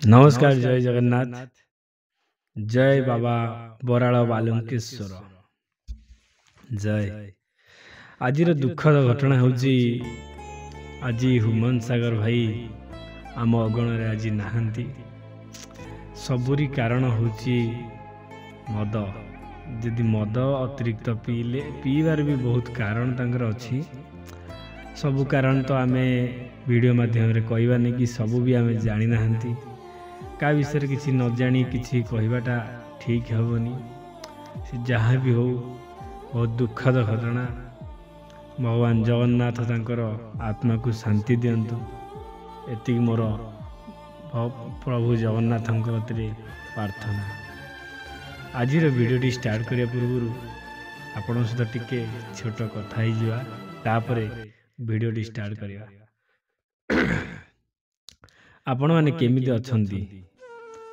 नमस्कार जय जगन्नाथ जय बाबा बराल बालुकेश्वर जय। आज दुखद घटना हूँ आज हुमन सागर भाई आम अगण आज नहांती। सबुरी कारण हूँ मद। यदि मद अतिरिक्त पीले पीबार भी बहुत कारण तंकर अच्छी। सबु कारण तो आमे वीडियो माध्यम रे कहबानी कि सबू भी आमे जानी नहांती। का विषय किसी न जानी किसी कहवाटा ठीक हेबनी। से जहाँ भी हो बहुत दुखद घटना। भगवान जगन्नाथ तांकर आत्मा को शांति दियंतु एति मोर प्रभु जगन्नाथ प्रार्थना। आज वीडियोटी स्टार्ट करिया पूर्व आपण सहित टिके छोट कथा ही जिवा तापरे वीडियोटी स्टार्ट करिया। आपण माने केमिति अछंती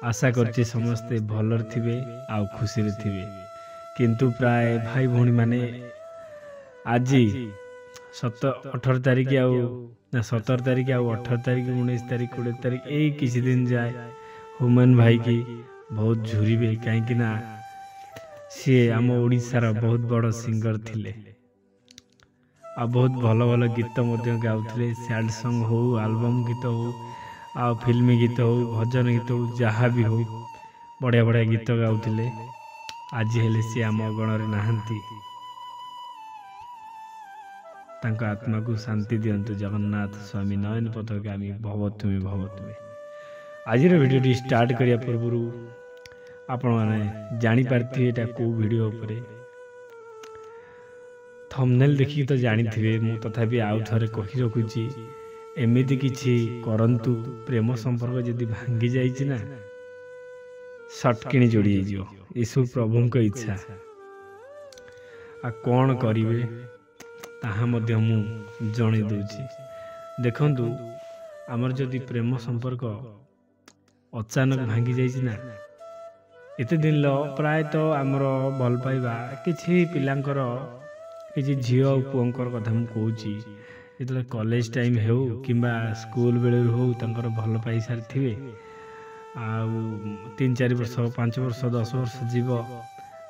आशा करछि समस्ते भलर थिबे आ खुशी रे थिबे। किंतु प्राय भाई भौणी माने आज 18 तारीख आ 17 तारीख आ 18 तारीख 19 तारीख 20 तारीख यही किसी दिन जाए हुमन भाई की बहुत झुरीबे। कहीं ना सी आम ओडिशार बहुत बड़ सिंगर थिले आ बहुत भल भल गीत गाउथिले। सैड सॉन्ग हो एल्बम गीत हो आ फिल्मी गीत हो भजन गीत हो जहाँ भी हो बढ़िया बढ़िया गीत गाउथिले। आज हेले सी आम गणरे नहांती। तांका आत्मा को शांति दियंतु जगन्नाथ स्वामी नयन पथगामी भवतुमे भवतुमे। आज वीडियो स्टार्ट करिया पूर्व आपण माने जानी पारथि एटा को वीडियो उपरे थंबनेल देखि तो जानी थिबे। मु तथापि आउ थरे कहि रखुची एमिति किछि करंतु प्रेम संपर्क यदि भांगी जाइछि ना सटकिणी जोड़ी जियो। यीशु प्रभु को इच्छा आ कौन करिवे ताहा मध्य मु जणी दउछि। देखंतु हमर जदि प्रेम संपर्क अचानक भांगी जाइछि ना एते दिन ल प्राय तो हमर भल पाइबा किछि पिलांकर किछि झियो पुअंकर कथा मु कहूछि। जेतले कॉलेज टाइम हो किंबा स्कूल बेले हो तांकर भल पाई सारी थिबे आ 3-4 वर्ष 5 वर्ष 10 वर्ष जीव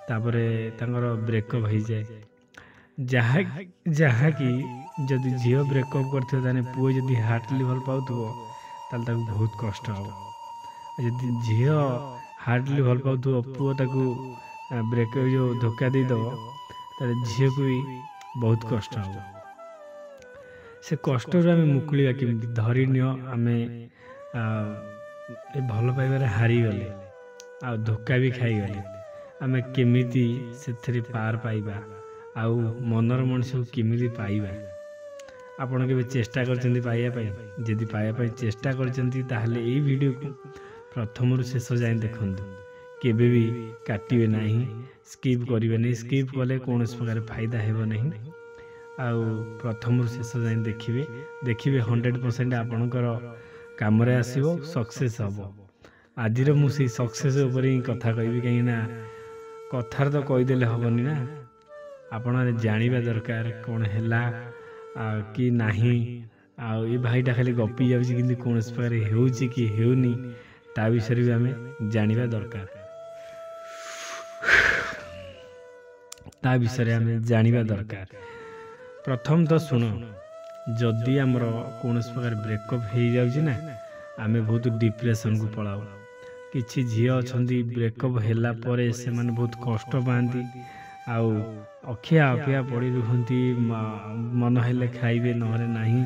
तापरे तांकर ब्रेकअप हो जाए। जहाँ कि जदि झियो ब्रेकअप करथिबो ताने पुओ जदि हार्टली भल पाउथबो ताल ताकू बहुत कष्ट हो। जदि झियो हार्टली भल पाउथबो पुओ ताकू ब्रेकअप जो धोखा दे दो ताले झियो को भी बहुत कष्ट हो। से कष्ट आम मुकुलिया केमती धरी नियो आमे भल पाइबार हारी गले आ धोखा भी खाई गले आमे केमिति सेथरे पार पाइबा आउ मनर मनुष्य को केमिति पाइबा। आपण के चेष्टा करचंती पाइया पाई जदि पाइया पाई चेष्टा करचंती ताहले एई वीडियो को प्रथम रु शेष जाय देखंतु। केबे भी काटिबे नाही स्किप करिवे नहीं। स्किप कले कोनोस प्रकार फायदा हेबो नहीं। आउ प्रथम शेष जाए देखिए 100% आपणकर काम आसो सक्सेस हम। आज मुझे सक्सेस उपर ही कथा कहि कहीं कथार तो कहीदेले हेनी ना आपण जानिबा दरकार कौन है कि नहीं। ये भाईटा खाली गपी जाऊँगी कि कौन प्रकार होउची कि हेउनी ता विषय भी आम जानिबा दरकार। ता विषय आम जानिबा दरकार। प्रथम तो शुण जदि आमर कौन प्रकार ब्रेकअप हो जाऊँ ना आम बहुत डिप्रेशन को पलाऊ। किछि झियो अछंती ब्रेकअप हैला परे से माने बहुत कष्ट पाती आउ अखिया अखिया पड़ी रुहंती मन हेले खाइबे नहरे नाही।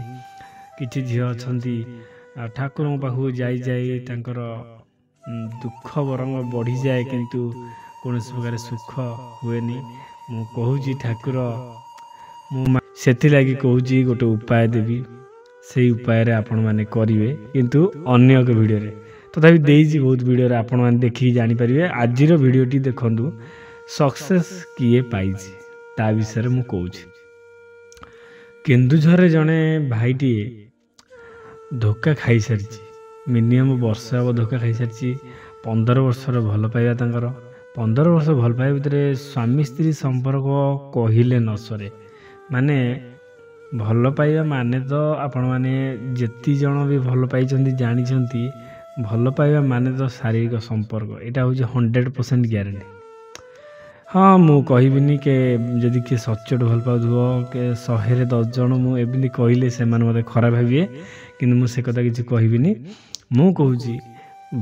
किछि झियो अछंती ठाकुर पाखु जाई जाई तांकर दुख बरंग बढ़ी जाए किंतु कौन प्रकार सुख हुएनी। मु कहूची ठाकुर मु सेति लगी कहूची गोटे उपाय देवी से उपाय रे आपण माने करिवे किंतु अन्य एक वीडियो रे तथापि देइजी बहुत वीडियो रे आपण माने देखि जानि परिवे। आजिर वीडियोटी देखंतु सक्सेस किए पाइछि ता विषय मु कहूची। केन्दुझर जने भाईटी धोखा खाई सारिछि मिनिमम वर्ष अब धोखा खाई सारिछि। 15 वर्षर भल पाइबा तांकर 15 वर्ष भल पाइबा भितरे स्वामी स्त्री संपर्क कहिले न सरे। माने भल पाइबा माने तो आपण माने जेति जण भी भल पाइचंती जानिचंती ଭଲ ପାଇବା ମାନେ ତ ଶାରୀରିକ ସମ୍ପର୍କ, ଏଇଟା ହେଉଛି 100% ଗ୍ୟାରେଣ୍ଟି। ହଁ ମୁଁ କହିବିନି କି ଯଦି କିଏ ସଚୋଟ ଭଲ ପାଉଥିବ କି 100ରେ 10 ଜଣ ମୁଁ ଏମିତି କହିଲେ ସେମାନେ ମୋତେ ଖରାପ ଭାବିବେ, କିନ୍ତୁ ମୁଁ ସେ କଥା କିଛି କହିବିନି। ମୁଁ କହୁଛି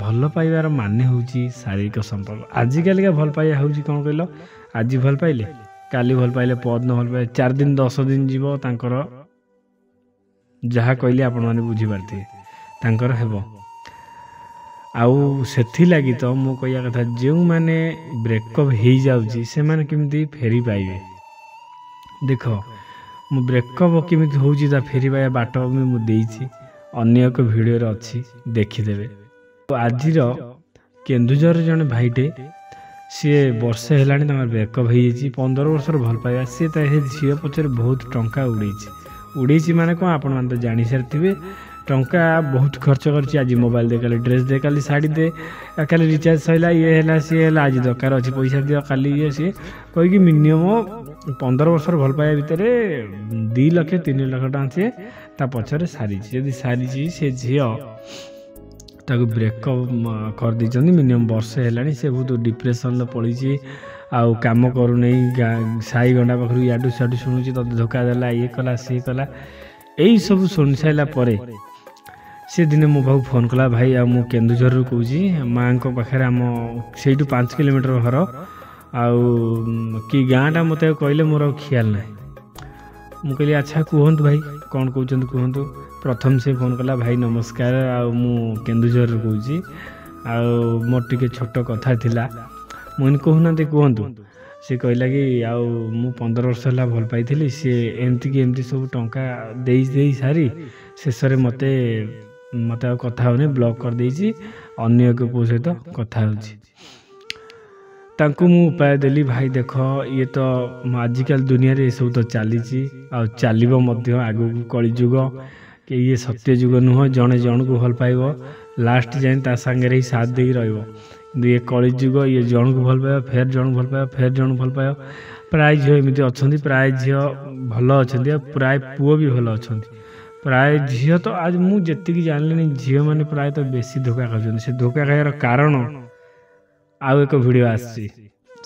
ଭଲ ପାଇବାର ମାନେ ହେଉଛି ଶାରୀରିକ ସମ୍ପର୍କ। ଆଜିକାଲିକା ଭଲ ପାଇବା ହେଉଛି କ'ଣ କହିଲ, ଆଜି ଭଲ ପାଇଲେ କାଲି ଭଲ ପାଇଲେ ପରଦିନ ଭଲ ପାଇଲେ 4 ଦିନ 10 ଦିନ ଯିବ ତାଙ୍କର ଯାହା କହିଲେ ଆପଣମାନେ ବୁଝିପାରିଥିବେ ତାଙ୍କର ହେବ। ଆଉ ସେଥିଲାଗି ତ ମୁଁ କହିବା କଥା ଯେଉଁମାନେ ବ୍ରେକଅପ୍ ହେଇଯାଉଛି ସେମାନେ କେମିତି ଫେରି ପାଇବେ। ଦେଖ ମୁଁ ବ୍ରେକଅପ୍ କେମିତି ହେଉଛି ତା ଫେରି ପାଇବା ବାଟ ବି ମୁଁ ଦେଇଛି, ଅନ୍ୟ ଏକ ଭିଡ଼ିଓରେ ଅଛି, ଦେଖିଦେବେ। ଆଜିର କେନ୍ଦୁଝରରେ ଜଣେ ଭାଇଟେ, ସିଏ ବର୍ଷେ ହେଲାଣି ତାଙ୍କର ବ୍ରେକଅପ୍ ହେଇଯାଇଛି। 15 ବର୍ଷର ଭଲ ପାଇବା, ସିଏ ତା ଝିଅ ପଛରେ ବହୁତ ଟଙ୍କା ଉଡ଼େଇଛି ମାନେ କ'ଣ ଆପଣମାନେ ତ ଜାଣିସାରିଥିବେ। ଟଙ୍କା ବହୁତ ଖର୍ଚ୍ଚ କରିଛି, ଆଜି ମୋବାଇଲ ଦେ, କାଲି ଡ୍ରେସ୍ ଦେ, କାଲି ଶାଢ଼ୀ ଦେ, କାଲି ରିଚାର୍ଜ ସରିଲା, ଇଏ ହେଲା ସିଏ ହେଲା, ଆଜି ଦରକାର ଅଛି ପଇସା ଦିଅ, କାଲି ଇଏ ସିଏ କହିକି ମିନିମମ୍ 15 ବର୍ଷର ଭଲ ପାଇବା ଭିତରେ 2 ଲକ୍ଷ 3 ଲକ୍ଷ ଟଙ୍କା ସିଏ ତା ପଛରେ ସାରିଛି। ଯଦି ସାରିଛି ସେ ଝିଅ ତାକୁ ବ୍ରେକଅପ୍ କରିଦେଇଛନ୍ତି, ମିନିମମ୍ ବର୍ଷେ ହେଲାଣି। ସେ ବହୁତ ଡିପ୍ରେସନ୍ରେ ପଡ଼ିଛି, ଆଉ କାମ କରୁନେଇ, ସାଇ ଗଣ୍ଡା ପାଖରୁ ଇଆଡ଼ୁ ସିଆଡ଼ୁ ଶୁଣୁଛି, ତତେ ଧୋକା ଦେଲା, ଇଏ କଲା ସିଏ କଲା। ଏଇସବୁ ଶୁଣି ସାରିଲା ପରେ ସେ ଦିନେ ମୋ ପାଖକୁ ଫୋନ୍ କଲା, ଭାଇ ଆଉ ମୁଁ କେନ୍ଦୁଝରରୁ କହୁଛି, ମାଆଙ୍କ ପାଖରେ ଆମ ସେଇଠୁ 5 କିଲୋମିଟର ଘର, ଆଉ କି ଗାଁଟା ମୋତେ କହିଲେ ମୋର ଆଉ ଖିଆଲ ନାହିଁ। ମୁଁ କହିଲି ଆଚ୍ଛା କୁହନ୍ତୁ ଭାଇ କ'ଣ କହୁଛନ୍ତି କୁହନ୍ତୁ। ପ୍ରଥମେ ସେ ଫୋନ୍ କଲା, ଭାଇ ନମସ୍କାର, ଆଉ ମୁଁ କେନ୍ଦୁଝରରୁ କହୁଛି, ଆଉ ମୋର ଟିକେ ଛୋଟ କଥା ଥିଲା। ମୁଁ କହୁନାହାନ୍ତି କୁହନ୍ତୁ। ସେ କହିଲା କି ଆଉ ମୁଁ 15 ବର୍ଷ ହେଲା ଭଲ ପାଇଥିଲି, ସିଏ ଏମିତି ସବୁ ଟଙ୍କା ଦେଇ ସାରି ଶେଷରେ ମୋତେ ଆଉ କଥା ହେଉନି, ବ୍ଲକ୍ କରିଦେଇଛି, ଅନ୍ୟ ଏକ ପୁଅ ସହିତ କଥା ହେଉଛି। ତାଙ୍କୁ ମୁଁ ଉପାୟ ଦେଲି, ଭାଇ ଦେଖ ଇଏ ତ ଆଜିକାଲି ଦୁନିଆରେ ଏସବୁ ତ ଚାଲିଛି, ଆଉ ଚାଲିବ ମଧ୍ୟ ଆଗକୁ। କଳିଯୁଗ କି ଇଏ ସତ୍ୟ ଯୁଗ ନୁହଁ, ଜଣେ ଜଣକୁ ଭଲ ପାଇବ ଲାଷ୍ଟ ଯାଏଁ ତା ସାଙ୍ଗରେ ହିଁ ସାଥ ଦେଇକି ରହିବ। କିନ୍ତୁ ଇଏ କଳିଯୁଗ, ଇଏ ଜଣକୁ ଭଲ ପାଇବ, ଫେର ଜଣକୁ ଭଲ ପାଇବ, ଫେର ଜଣକୁ ଭଲ ପାଇବ। ପ୍ରାୟ ଝିଅ ଏମିତି ଅଛନ୍ତି, ପ୍ରାୟ ଝିଅ ଭଲ ଅଛନ୍ତି, ଆଉ ପ୍ରାୟ ପୁଅ ବି ଭଲ ଅଛନ୍ତି। ପ୍ରାୟ ଝିଅ ତ ଆଜି ମୁଁ ଯେତିକି ଜାଣିଲିଣି ଝିଅମାନେ ପ୍ରାୟତଃ ବେଶୀ ଧୋକା ଖାଉଛନ୍ତି। ସେ ଧୋକା ଖାଇବାର କାରଣ ଆଉ ଏକ ଭିଡ଼ିଓ ଆସିଛି,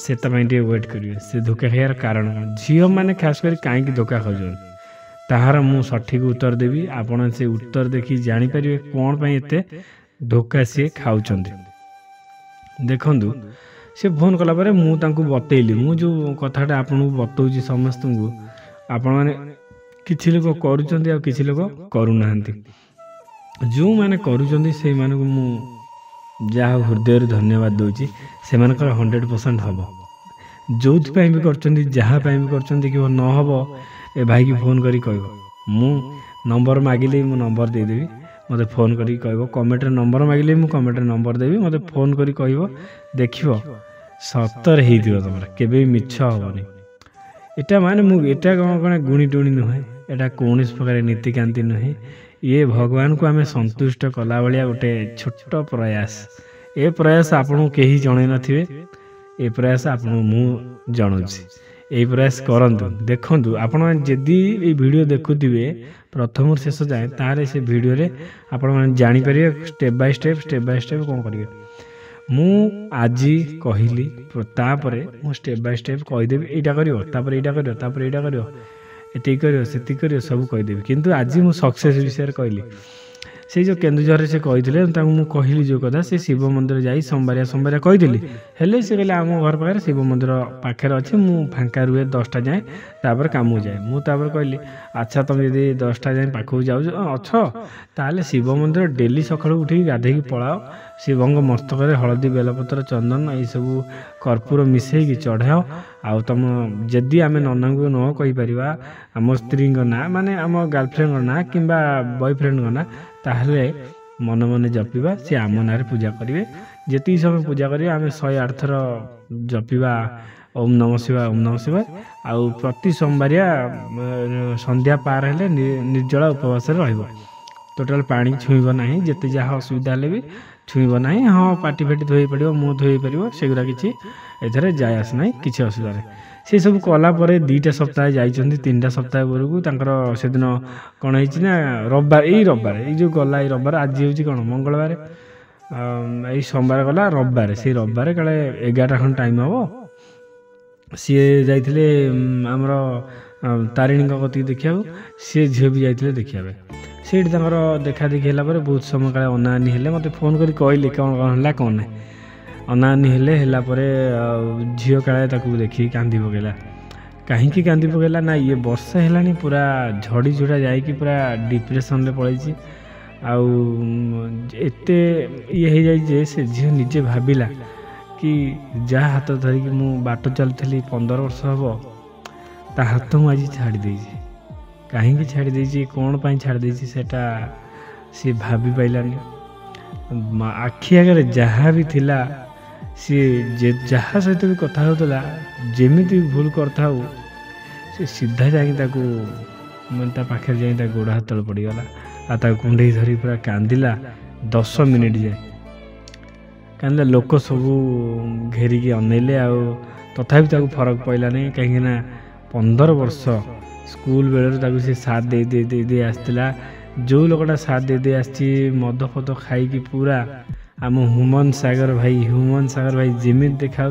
ସେଟା ପାଇଁ ଟିକେ ୱେଟ୍ କରିବେ। ସେ ଧୋକା ଖାଇବାର କାରଣ କ'ଣ, ଝିଅମାନେ ଖାସ୍ କରି କାହିଁକି ଧୋକା ଖାଉଛନ୍ତି ତାହାର ମୁଁ ସଠିକ୍ ଉତ୍ତର ଦେବି। ଆପଣ ସେ ଉତ୍ତର ଦେଖି ଜାଣିପାରିବେ କ'ଣ ପାଇଁ ଏତେ ଧୋକା ସିଏ ଖାଉଛନ୍ତି। ଦେଖନ୍ତୁ, ସେ ଫୋନ୍ କଲା ପରେ ମୁଁ ତାଙ୍କୁ ବତେଇଲି, ମୁଁ ଯେଉଁ କଥାଟା ଆପଣଙ୍କୁ ବତଉଛି ସମସ୍ତଙ୍କୁ, ଆପଣମାନେ କିଛି ଲୋକ କରୁଛନ୍ତି ଆଉ କିଛି ଲୋକ କରୁନାହାନ୍ତି। ଯେଉଁମାନେ କରୁଛନ୍ତି ସେଇମାନଙ୍କୁ ମୁଁ ଯାହା ହୃଦୟରୁ ଧନ୍ୟବାଦ ଦେଉଛି, ସେମାନଙ୍କର 100% ହେବ। ଯେଉଁଥିପାଇଁ ବି କରୁଛନ୍ତି, ଯାହା ପାଇଁ ବି କରୁଛନ୍ତି, କିମ୍ବା ନ ହେବ ଏ ଭାଇକି ଫୋନ୍ କରି କହିବ। ମୁଁ ନମ୍ବର ମାଗିଲେ ମୁଁ ନମ୍ବର ଦେଇଦେବି, ମୋତେ ଫୋନ୍ କରିକି କହିବ। କମେଣ୍ଟରେ ନମ୍ବର ମାଗିଲେ ମୁଁ କମେଣ୍ଟରେ ନମ୍ବର ଦେବି, ମୋତେ ଫୋନ୍ କରି କହିବ। ଦେଖିବ ସତରେ ହେଇଥିବ, ତମର କେବେ ବି ମିଛ ହେବନି। ଏଟା ମାନେ ମୁଁ ଏଟା କ'ଣ ଗୁଣି ଟୁଣି ନୁହେଁ, ଏଟା କୌଣସି ପ୍ରକାର ନୀତିକାନ୍ତି ନୁହେଁ। ଇଏ ଭଗବାନଙ୍କୁ ଆମେ ସନ୍ତୁଷ୍ଟ କଲା ଭଳିଆ ଗୋଟେ ଛୋଟ ପ୍ରୟାସ। ଏ ପ୍ରୟାସ ଆପଣଙ୍କୁ କେହି ଜଣେଇ ନଥିବେ, ଏ ପ୍ରୟାସ ଆପଣଙ୍କୁ ମୁଁ ଜଣାଉଛି। এই ପ୍ରୟାସ କରନ୍ତୁ। ଦେଖନ୍ତୁ, ଆପଣମାନେ ଯଦି ଏଇ ଭିଡ଼ିଓ ଦେଖୁଥିବେ ପ୍ରଥମରୁ ଶେଷ ଯାଏଁ, ତାହେଲେ ସେ ଭିଡ଼ିଓରେ ଆପଣମାନେ ଜାଣିପାରିବେ ଷ୍ଟେପ୍ ବାଇ ଷ୍ଟେପ୍ କ'ଣ କରିବେ। ମୁଁ ଆଜି କହିଲି, ତାପରେ ମୁଁ ଷ୍ଟେପ୍ ବାଇ ଷ୍ଟେପ୍ କହିଦେବି, ଏଇଟା କରିବ, ତାପରେ ଏଇଟା କରିବ, ତାପରେ ଏଇଟା କରିବ, ଏତିକି କରିବ, ସେତିକି କରିବ, ସବୁ କହିଦେବି। କିନ୍ତୁ ଆଜି ମୁଁ ସକ୍ସେସ୍ ବିଷୟରେ କହିଲି। ସେଇ ଯେଉଁ କେନ୍ଦୁଝରରେ ସେ କହିଥିଲେ, ତାଙ୍କୁ ମୁଁ କହିଲି ଯେଉଁ କଥା, ସେ ଶିବ ମନ୍ଦିର ଯାଇ ସୋମବାରିଆ କହିଥିଲି। ହେଲେ ସେ କହିଲେ ଆମ ଘର ପାଖରେ ଶିବ ମନ୍ଦିର ପାଖରେ ଅଛି, ମୁଁ ଫାଙ୍କା ରୁହେ 10ଟା ଯାଏଁ, ତାପରେ କାମକୁ ଯାଏ। ମୁଁ ତାପରେ କହିଲି ଆଚ୍ଛା ତୁମେ ଯଦି 10ଟା ଯାଏଁ ପାଖକୁ ଯାଉଛ ଅଛ, ତାହେଲେ ଶିବ ମନ୍ଦିର ଡେଲି ସକାଳୁ ଉଠିକି ଗାଧେଇକି ପଳାଅ। ଶିବଙ୍କ ମସ୍ତକରେ ହଳଦୀ, ବେଲପତ୍ର, ଚନ୍ଦନ ଏଇସବୁ କର୍ପୂର ମିଶାଇକି ଚଢ଼ାଅ। ଆଉ ତୁମ ଯଦି ଆମେ ନନାଙ୍କୁ ନ କହିପାରିବା, ଆମ ସ୍ତ୍ରୀଙ୍କ ନାଁ, ମାନେ ଆମ ଗାର୍ଲଫ୍ରେଣ୍ଡଙ୍କ ନାଁ କିମ୍ବା ବୟଫ୍ରେଣ୍ଡଙ୍କ ନାଁ, ତାହେଲେ ମନେ ମନେ ଜପିବା, ସେ ଆମ ନାଁରେ ପୂଜା କରିବେ। ଯେତିକି ସମୟ ପୂଜା କରିବେ ଆମେ 108 ଥର ଜପିବା ଓମ୍ ନମ ଶିବାୟ, ଓମ୍ ନମ ଶିବାୟ। ଆଉ ପ୍ରତି ସୋମବାରିଆ ସନ୍ଧ୍ୟା ପାର ହେଲେ ନିର୍ଜଳା ଉପବାସରେ ରହିବ। ଟୋଟାଲ୍ ପାଣି ଛୁଇଁବ ନାହିଁ, ଯେତେ ଯାହା ଅସୁବିଧା ହେଲେ ବି ଛୁଇଁବ ନାହିଁ। ହଁ ପାଟି ଫାଟି ଧୋଇ ପାରିବ, ମୁହଁ ଧୋଇ ପାରିବ, ସେଗୁଡ଼ା କିଛି ଏଥିରେ ଯାଏ ଆସେ ନାହିଁ, କିଛି ଅସୁବିଧା ନାହିଁ। ସେସବୁ କଲା ପରେ 2ଟା ସପ୍ତାହ ଯାଇଛନ୍ତି, 3ଟା ସପ୍ତାହ ବେଳକୁ ତାଙ୍କର ସେଦିନ କ'ଣ ହେଇଛି ନା ରବିବାର, ଏଇ ଯେଉଁ ଗଲା ଏଇ ରବିବାର, ଆଜି ହେଉଛି କ'ଣ ମଙ୍ଗଳବାର। ଏଇ सोमवार गला रविवार से रविवार काले 11टा खन टाइम हम सी जाइए आमर तारिणी कति देखा सी झील भी जाते देखा से देखा देखी है बहुत समय काले अनानी हेले मत फोन कर कहले कौन कौन है कौन ना अनानी हेले झील काले देखी कांदी पकेला कहीं कांदी पकेला ना ये वर्षा है पूरा झड़ी झुड़ा जाकि पूरा डिप्रेशन में पड़े आते ये हो जाए से झील निजे भाविला कि जहाँ हाथ धरिकी मु बाट चलती 15 वर्ष हम ता हाथ मुझे आज छाड़ी देछि कहीं छाड़ी देछि कौन पाई छाड़ी देछि सेटा सी भाभी पाइलानी आखि आगे जहाँ भी थिला सी जहाँ सहित भी कथा होता जमी भूल करता से सीधा जाकि मैं पाखे जा गोड़ हाथ तले पड़गला आ कुंडे धरी पूरा कांदिला 10 मिनिट जाए कांदिला लोक सब घेरिकी अनैले तथापि ताको फरक पड़ला नहीं कहीं 15 वर्ष स्कूल बेलू से साथ दे दे दे दे आसला जो लोकटा साथ दे दे आसी मद फद खाई पूरा आम हुमन सागर भाई जमी देखा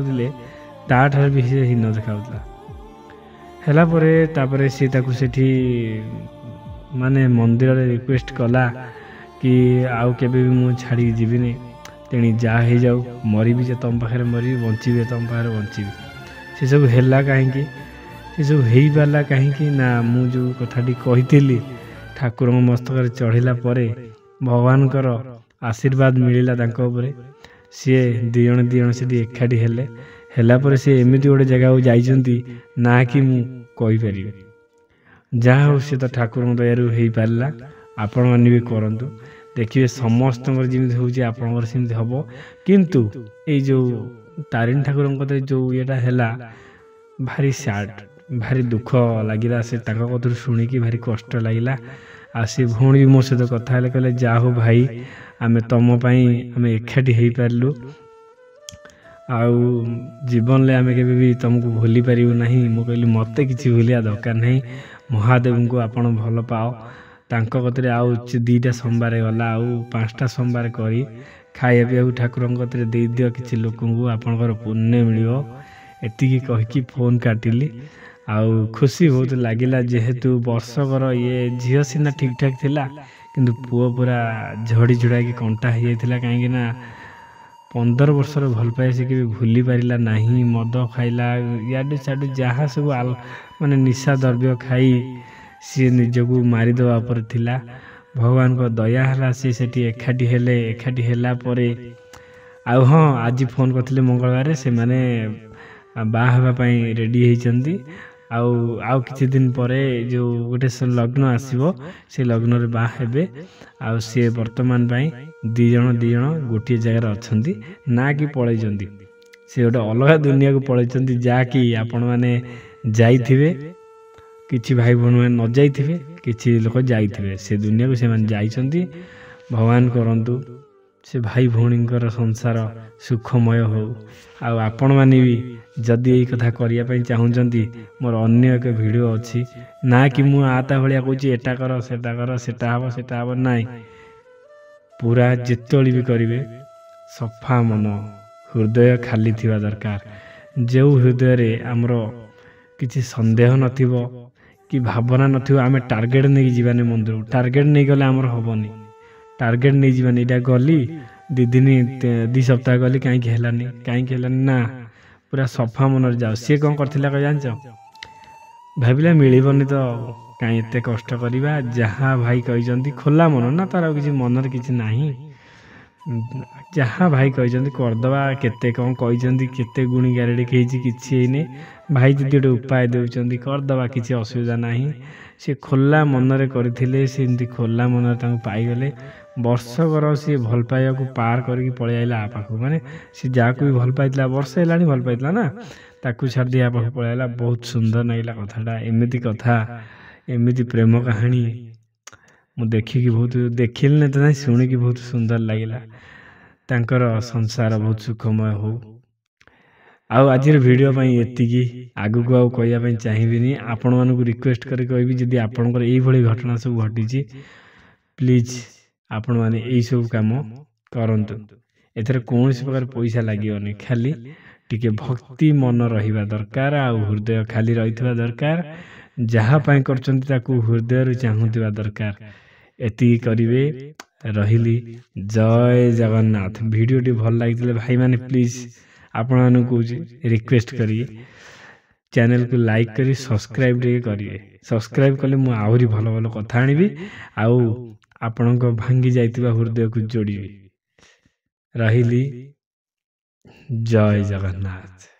ताठार भी से हीन देखा है सी सेठी माने मंदिर रिक्वेस्ट कला कि आउ केबे भी मु छाड़ी जीविनी तेणी जा हो जाऊ मरी भी तुम पाखे मरी बची तुम पाखे बची से सब है कहीं से सब हो पारा कहीं ना मुझे कथाटी कही ठाकुर मस्तक चढ़ला भगवान आशीर्वाद मिलला सी दी जन से एकाठी है सी एमती गोटे जगह जाइंट ना कि मुझे जहाँ हो सी तो ठाकुर दयारू हो पारा आपण मैंने भी करूँ देखिए समस्त जमी होमती हम किंतु ये जो तारिणी ठाकुर जो येटा है भारी सैड भारी दुख लगिला से कथर शुणिकी भारी कष्ट लगिला आ सी भौणी भी मो सहित कथा कहले जा हो भाई आम तुम आम एकाठी हो पारू जीवन में आम के तुमको भूली पारू ना मु कहली मत कि भूलिया दरकार नहीं महादेव को आपण भल पाओ तांको कतरे आउ 2टा सोमवार गला आउ 5टा सोमवार करी खाया पीया ठाकुर कतरे दे दियो किसी लोक आपणकर पुण्य मिलियो एतिकी कहीकि फोन काटिली आउ खुशी बहुत लगिला जेहेतु वर्षकर ये झील सीना ठीक ठाक थिला किंतु पुओ पूरा झड़ी झुड़ा कि कंटा हो जाता कहीं 15 वर्षर भल पाए से केबे भूली पारिला नहीं मद खाइला याडू साडू जहाँ सब माने निशा द्रव्य खाई सी निजक मारिदेवा पर थिला भगवान को दया है सी सेठी एकाठी हेला परे हाँ आज फोन करथिले मंगलवार से माने बाहापी रेडी होती आउ किछि दिन परे जो गोटे लग्न आसीबो से लग्न रे बाहा हेबे आ सी वर्तमान पाई दी जण गोटे जगह अच्छी ना कि पलैं सी गोटे अलग दुनिया को पलैं जहाँकि आपण मैंने जाइथिबे किछि भाई भौणी न जाइथिबे किछि लोक जाइथिबे से दुनिया को से माने जाइछंती भगवान करंतु से भाई भौणी संसार सुखमय हो आपण माने भी जदि यही कथा करने चाहूँगी मोर अन्य एक वीडियो अच्छी ना कि मु आता भाया कहूँ एटा कर सेटा हम ना पूरा जितोली भी करेंगे सफा मन हृदय खाली थिबा दरकार जो हृदय रे आमर किसी संदेह नथिबो कि भावना नथिबो आमे टार्गेट नहीं जीवाने मंदिर टार्गेट नहीं गले आमर हबनी टार्गेट नहीं जीवानी इटा गली 2 सप्ताह गली कहीं हेलानी ना पूरा सफा मन जाओ सी कौन करथिला कह जान भाविला मिलबनी तो कहीं एत कष्ट करवा जहाँ भाई कहते खोला मन ना तार किसी मनर किसी ना जहाँ भाई कहते करदे केते कौन कहते गुणी गारेड़ी किसी भाई जी गोटे उपाय देउछंती करदे किसी असुविधा ना सी खोला मनरे करथिले से एमती खोला मन पाईगले वर्षकर सी भल पाइबा को पार करके पलि आइला आ पाखु माने सी जाकु भी भल पाइतला वर्ष हेलानी भल पाइतला ना ताकू छाड़ दिया पाखु पलि आइला बहुत सुंदर नागिला कथाटा एमिति कथा एमिति प्रेम कहानी मु देखिकी बहुत देखिल न तो शुणिकी बहुत सुंदर लगिला तांकर संसार बहुत सुखमय हो आज वीडियो एतिकी आगु को आउ कहया चाहिए आपण मानक रिक्वेस्ट करी कहबी जदि आपनकर एई भली घटना सब घटी प्लीज आपण माने एई सब काम करंतु। ଏଥିରେ କୌଣସି ପ୍ରକାର ପଇସା ଲାଗିବନି, ଖାଲି ଟିକେ ଭକ୍ତି ମନ ରହିବା ଦରକାର ଆଉ ହୃଦୟ ଖାଲି ରହିଥିବା ଦରକାର। ଯାହା ପାଇଁ କରୁଛନ୍ତି ତାକୁ ହୃଦୟରୁ ଚାହୁଁଥିବା ଦରକାର। ଏତିକି କରିବେ। ରହିଲି, ଜୟ ଜଗନ୍ନାଥ। ଭିଡ଼ିଓଟି ଭଲ ଲାଗିଥିଲେ ଭାଇମାନେ ପ୍ଲିଜ୍ ଆପଣମାନଙ୍କୁ କହୁଛି ରିକ୍ୱେଷ୍ଟ କରି ଚ୍ୟାନେଲକୁ ଲାଇକ୍ କରି ସବସ୍କ୍ରାଇବ୍ ଟିକେ କରିବେ। ସବସ୍କ୍ରାଇବ୍ କଲେ ମୁଁ ଆହୁରି ଭଲ ଭଲ କଥା ଆଣିବି ଆଉ ଆପଣଙ୍କ ଭାଙ୍ଗି ଯାଇଥିବା ହୃଦୟକୁ ଯୋଡ଼ିବି। ରହିଲି, ଜୟ ଜଗନ୍ନାଥ।